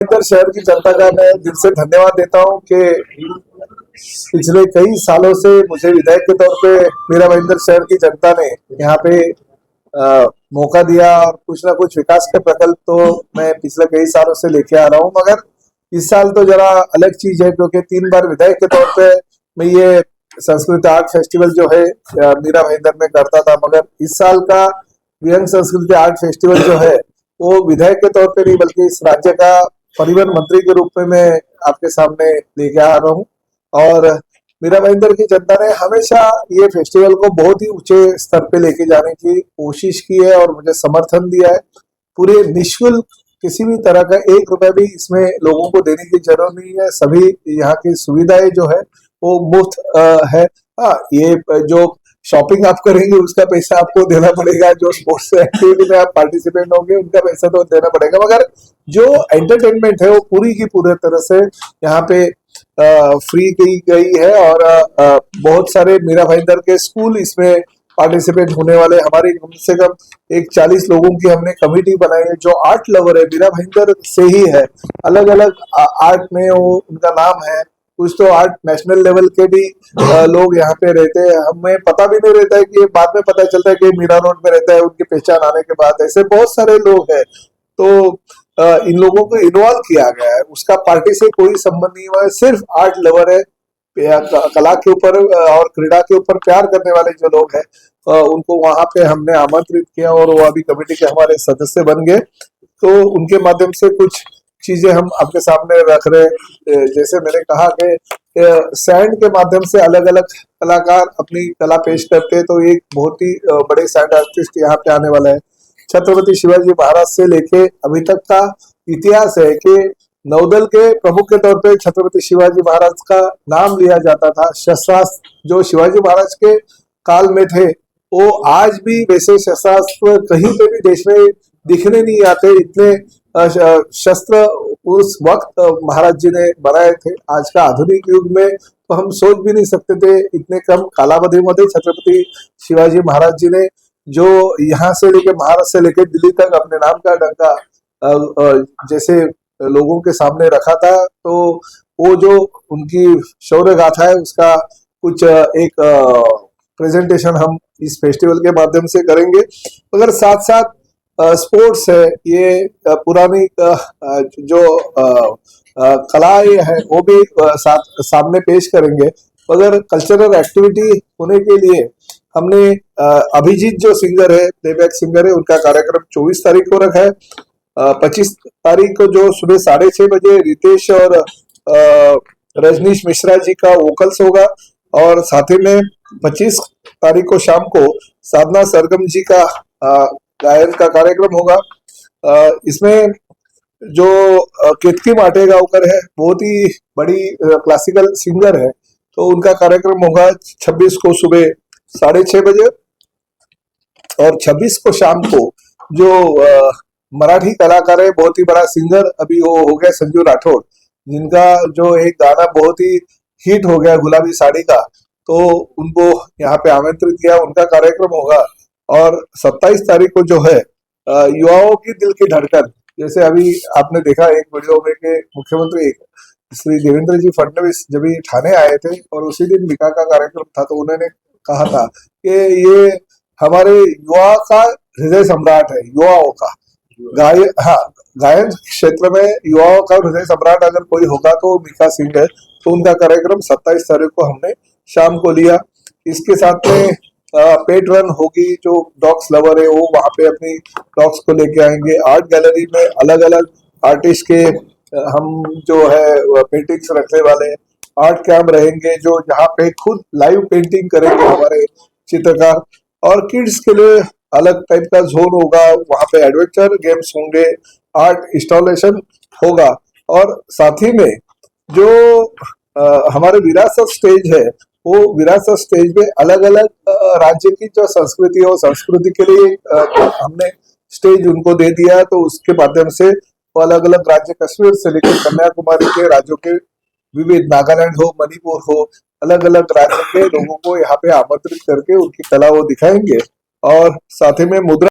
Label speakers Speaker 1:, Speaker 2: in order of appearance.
Speaker 1: इधर शहर की जनता का मैं दिल से धन्यवाद देता हूं कि पिछले कई सालों से मुझे विधायक के तौर पे मीरा भाईंदर शहर की जनता ने यहाँ पे मौका दिया और कुछ ना कुछ विकास के प्रकल्प तो मैं पिछले कई सालों से लेके आ रहा हूँ। मगर इस साल तो जरा अलग चीज है क्योंकि 3 बार विधायक के तौर पे मैं ये संस्कृत आर्ट फेस्टिवल जो है मीरा भाईंदर में करता था, मगर इस साल का विहंग संस्कृति आर्ट फेस्टिवल जो है वो विधायक के तौर पे नहीं बल्कि इस राज्य का परिवहन मंत्री के रूप में मैं आपके सामने लेके आ रहा हूँ। और मीरा भाईंदर की जनता ने हमेशा ये फेस्टिवल को बहुत ही ऊंचे स्तर पे लेके जाने की कोशिश की है और मुझे समर्थन दिया है। पूरे निःशुल्क किसी भी तरह का 1 रुपया भी इसमें लोगों को देने की जरूरत नहीं है। सभी यहाँ की सुविधाएं जो है वो मुफ्त है। हाँ, ये जो शॉपिंग आप करेंगे उसका पैसा आपको देना पड़ेगा, जो स्पोर्ट्स एक्टिविटी में आप पार्टिसिपेंट होंगे उनका पैसा तो देना पड़ेगा, मगर जो एंटरटेनमेंट है वो पूरी की पूरी तरह से यहाँ पे फ्री की गई है। और बहुत सारे मीरा भाईंदर के स्कूल इसमें पार्टिसिपेट होने वाले, हमारी कम से कम एक 40 लोगों की हमने कमेटी बनाई है जो आर्ट लवर है, मीरा भाईंदर से ही है। अलग अलग आर्ट में वो उनका नाम है, कुछ तो आर्ट नेशनल लेवल के भी लोग यहाँ पे रहते हैं। हमें पता भी नहीं रहता है कि बाद में पता चलता है कि मीरा रोड में रहता है, उनकी पहचान आने के बाद। ऐसे बहुत सारे लोग हैं, तो इन लोगों को इन्वॉल्व किया गया है। उसका पार्टी से कोई संबंध नहीं हुआ है, सिर्फ आर्ट लवर है, कला के ऊपर और क्रीड़ा के ऊपर प्यार करने वाले जो लोग हैं उनको वहां पे हमने आमंत्रित किया और वो अभी कमेटी के हमारे सदस्य बन गए। तो उनके माध्यम से कुछ चीजें हम आपके सामने रख रहे। जैसे मैंने कहा कि सैंड के माध्यम से अलग अलग कलाकार अपनी कला पेश करते हैं, तो एक बहुत ही बड़े सैंड आर्टिस्ट यहाँ पे आने वाला है। छत्रपति शिवाजी महाराज से लेके अभी तक का इतिहास है कि नौदल के प्रमुख के तौर पे छत्रपति शिवाजी महाराज का नाम लिया जाता था। शस्त्रास्त्र जो शिवाजी महाराज के काल में थे वो आज भी वैसे शस्त्रास्त्र कहीं पे भी देश में दिखने नहीं आते। इतने शस्त्र उस वक्त महाराज जी ने बनाए थे। आज का आधुनिक युग में तो हम सोच भी नहीं सकते थे, इतने कम कालावधि छत्रपति शिवाजी महाराज जी ने जो यहाँ से लेके महाराष्ट्र से लेके दिल्ली तक अपने नाम का डंका जैसे लोगों के सामने रखा था। तो वो जो उनकी शौर्य गाथा है उसका कुछ एक प्रेजेंटेशन हम इस फेस्टिवल के माध्यम से करेंगे। अगर साथ साथ स्पोर्ट्स है, ये पुरानी जो कलाएं है वो भी सामने पेश करेंगे। अगर कल्चरल एक्टिविटी होने के लिए हमने अभिजीत जो सिंगर है, प्लेबैक सिंगर है, उनका कार्यक्रम 24 तारीख को रखा है। 25 तारीख को जो सुबह 6:30 बजे रितेश और रजनीश मिश्रा जी का वोकल्स होगा, और साथ ही में 25 तारीख को शाम को साधना सरगम जी का गायन का कार्यक्रम होगा। इसमें जो केतकी माटेगांवकर है, बहुत ही बड़ी क्लासिकल सिंगर है, तो उनका कार्यक्रम होगा 26 को सुबह 6:30 बजे। और 26 को शाम को जो मराठी कलाकार है, बहुत ही बड़ा सिंगर, अभी वो हो गया संजू राठौड़, जिनका जो एक गाना बहुत ही हिट हो गया गुलाबी साड़ी का, तो उनको यहाँ पे आमंत्रित किया, उनका कार्यक्रम होगा। और 27 तारीख को जो है युवाओं की दिल की धड़कन, जैसे अभी आपने देखा एक वीडियो में कि मुख्यमंत्री श्री देवेंद्र जी फडणवीस जब ठाणे आए थे और उसी दिन मिका का कार्यक्रम था, तो उन्होंने कहा था कि ये हमारे युवा का हृदय सम्राट है, युवाओं का गायन क्षेत्र में युवाओं का हृदय सम्राट अगर कोई होगा तो मिका सिंह है। तो उनका कार्यक्रम 27 तारीख को हमने शाम को लिया। इसके साथ में पेट रन होगी, जो डॉग्स लवर है वो वहां पे अपनी डॉग्स को लेके आएंगे। आर्ट गैलरी में अलग अलग आर्टिस्ट के हम जो है पेंटिंग्स रखने वाले आर्ट कैंप रहेंगे, जो जहाँ पे खुद लाइव पेंटिंग करेंगे हमारे चित्रकार। और किड्स के लिए अलग टाइप का जोन होगा, वहां पे एडवेंचर गेम्स होंगे, आर्ट इंस्टॉलेशन होगा। और साथ ही में जो हमारे विरासत स्टेज है, वो विरासत स्टेज में अलग अलग राज्य की जो संस्कृति और संस्कृति के लिए हमने स्टेज उनको दे दिया, तो उसके माध्यम से वो अलग अलग राज्य, कश्मीर से लेकर कन्याकुमारी के राज्यों के विविध, नागालैंड हो, मणिपुर हो, अलग अलग राज्य के लोगों को यहाँ पे आमंत्रित करके उनकी कला वो दिखाएंगे। और साथ ही में मुद्रा